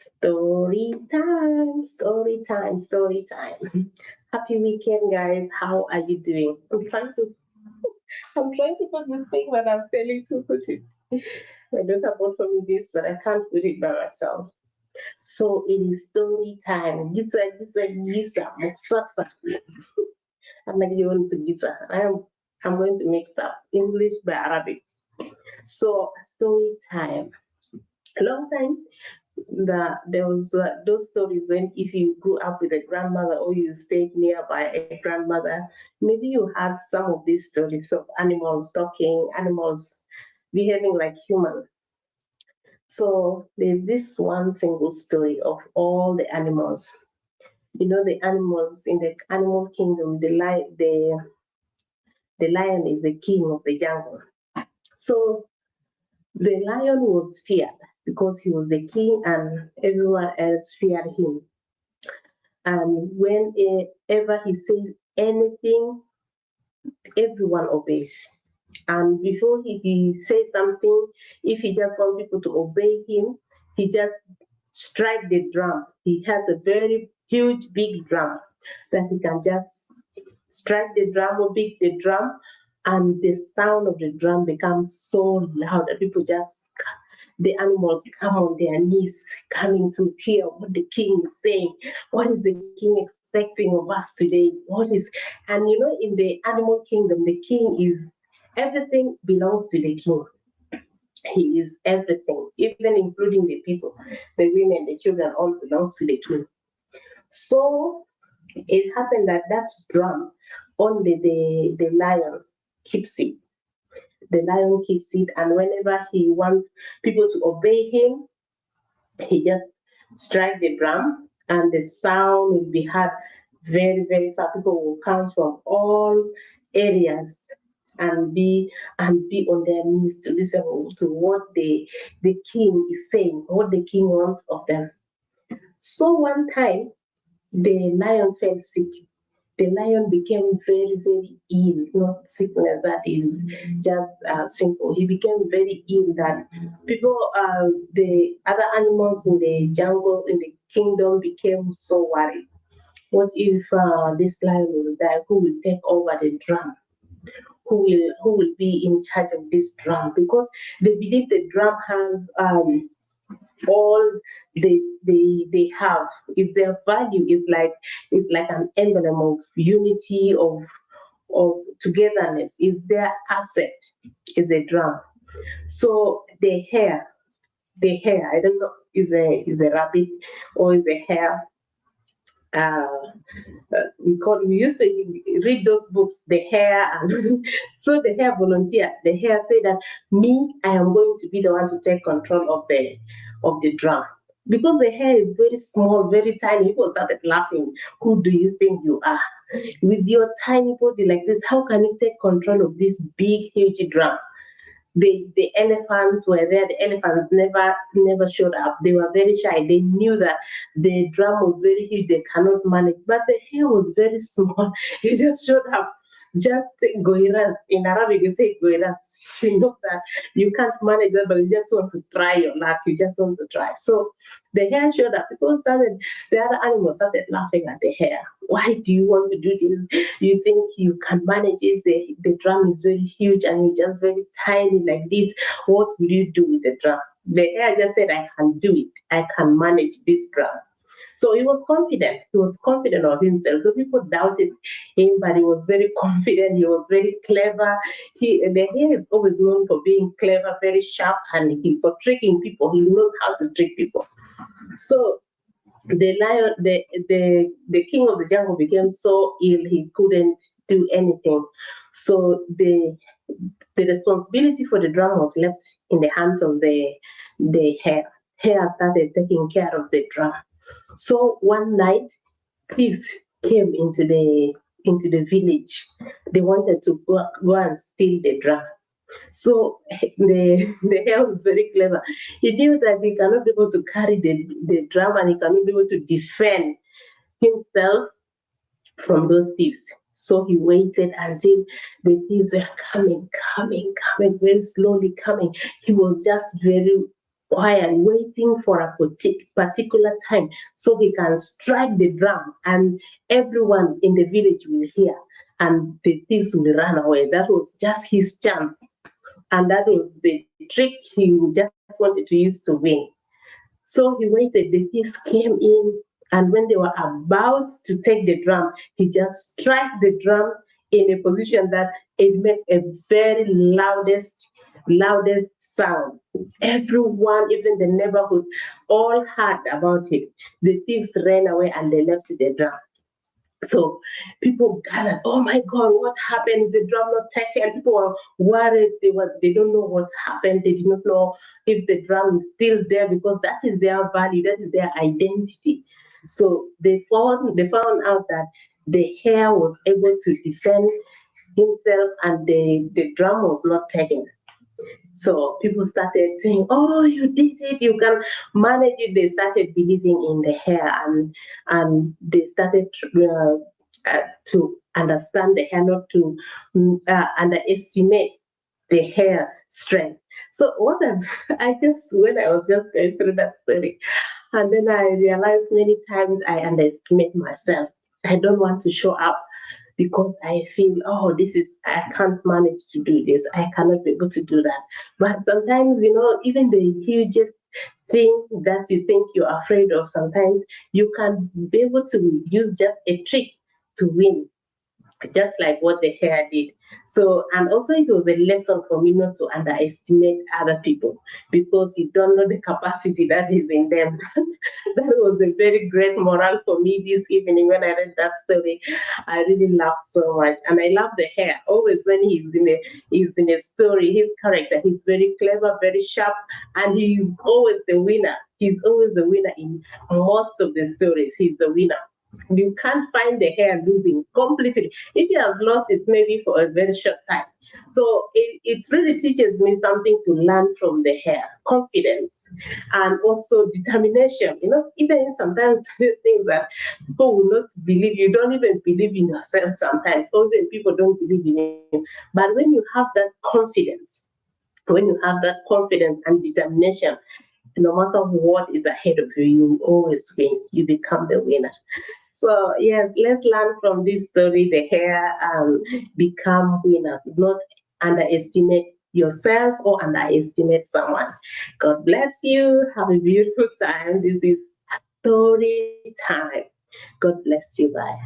Story time, story time, story time. Happy weekend, guys. How are you doing? I'm trying to put this thing, but I'm failing to put it. I don't have one for me this, but I can't put it by myself. So it is story time. Gisa, Muksasa. I'm like you want to Gisa. I'm going to mix up English by Arabic. So story time. A long time there was those stories when if you grew up with a grandmother or you stayed nearby a grandmother, maybe you had some of these stories of animals talking, animals behaving like human. So there's this one single story of all the animals. You know, the animals in the animal kingdom, the lion is the king of the jungle. So the lion was feared because he was the king and everyone else feared him. And whenever he says anything, everyone obeys. And before he says something, if he just wants people to obey him, he just strike the drum. He has a very huge, big drum that he can just strike the drum or beat the drum, and the sound of the drum becomes so loud that people just the animals come on their knees, coming to hear what the king is saying. What is the king expecting of us today? What is, and you know, in the animal kingdom, the king is everything belongs to the king. He is everything, even including the people, the women, the children, all belongs to the king. So it happened that that drum, only the lion keeps it. The lion keeps it, and whenever he wants people to obey him, he just strike the drum, and the sound will be heard very, very far. People will come from all areas and be on their knees to listen to what the king is saying, what the king wants of them. So one time the lion fell sick. The lion became very, very ill. Not sickness that is just simple. He became very ill that people, the other animals in the jungle, in the kingdom became so worried. What if this lion will die? Who will take over the drum? Who will be in charge of this drum? Because they believe the drum has all they have is their value is like an emblem of unity of togetherness, is their asset, is a drum. So the hare, I don't know, is a rabbit or is a hare. We used to read those books, the hare, and so the hare volunteered. The hare said that me, I am going to be the one to take control of the drum. Because the hare is very small, very tiny, people started laughing. Who do you think you are? With your tiny body like this, how can you take control of this big, huge drum? The elephants were there. The elephants never showed up. They were very shy. They knew that the drum was very huge. They cannot manage. But the hare was very small. He just showed up. Just goiras. In Arabic, you say goiras. You know that you can't manage that, but you just want to try your luck. You just want to try. So the hare showed up. The other animals started laughing at the hare. Why do you want to do this? You think you can manage it? The drum is very huge and you're just very tiny like this. What will you do with the drum? The hare just said, I can do it. I can manage this drum. So he was confident. He was confident of himself. So people doubted him, but he was very confident. He was very clever. The hare is always known for being clever, very sharp, and for tricking people. He knows how to trick people. So the lion, the king of the jungle became so ill he couldn't do anything. So the responsibility for the drum was left in the hands of the hare. Hare started taking care of the drum. So one night, thieves came into the village. They wanted to go and steal the drum. So the hare was very clever. He knew that he cannot be able to carry the drum and he cannot be able to defend himself from those thieves. So he waited until the thieves were coming, very slowly coming. He was just very while waiting for a particular time so he can strike the drum and everyone in the village will hear and the thieves will run away. That was just his chance. And that was the trick he just wanted to use to win. So he waited, the thieves came in, and when they were about to take the drum, he just struck the drum in a position that it makes a very loudest sound. Everyone, even the neighborhood, all heard about it. The thieves ran away and they left the drum. So people gathered, oh my God, what happened? Is the drum not taken? People were worried. They don't know what happened. They did not know if the drum is still there because that is their value, that is their identity. So they found out that the hare was able to defend himself and the drum was not taken. So people started saying, "Oh, you did it! You can manage it." They started believing in the hair, and they started to understand the hair, not to underestimate the hair strength. So what has I just when I was just going through that story, and then I realized many times I underestimate myself. I don't want to show up because I feel, oh, I can't manage to do this. I cannot be able to do that. But sometimes, even the hugest thing that you think you're afraid of, sometimes you can be able to use just a trick to win, just like what the hair did. So, and also it was a lesson for me not to underestimate other people because you don't know the capacity that is in them. That was a very great moral for me this evening when I read that story. I really laughed so much, and I love the hair. Always when he's in a story, his character, he's very clever, very sharp, and he's always the winner. He's always the winner in most of the stories. He's the winner. You can't find the hair losing completely. If he has lost, it's maybe for a very short time. So it really teaches me something to learn from the hair: confidence and also determination. Even sometimes things that people will not believe, you don't even believe in yourself sometimes, or even people don't believe in you. But when you have that confidence, and determination, no matter what is ahead of you, you always win. You become the winner. So yes, let's learn from this story. The hair become winners. Not underestimate yourself or underestimate someone. God bless you. Have a beautiful time. This is story time. God bless you. Bye.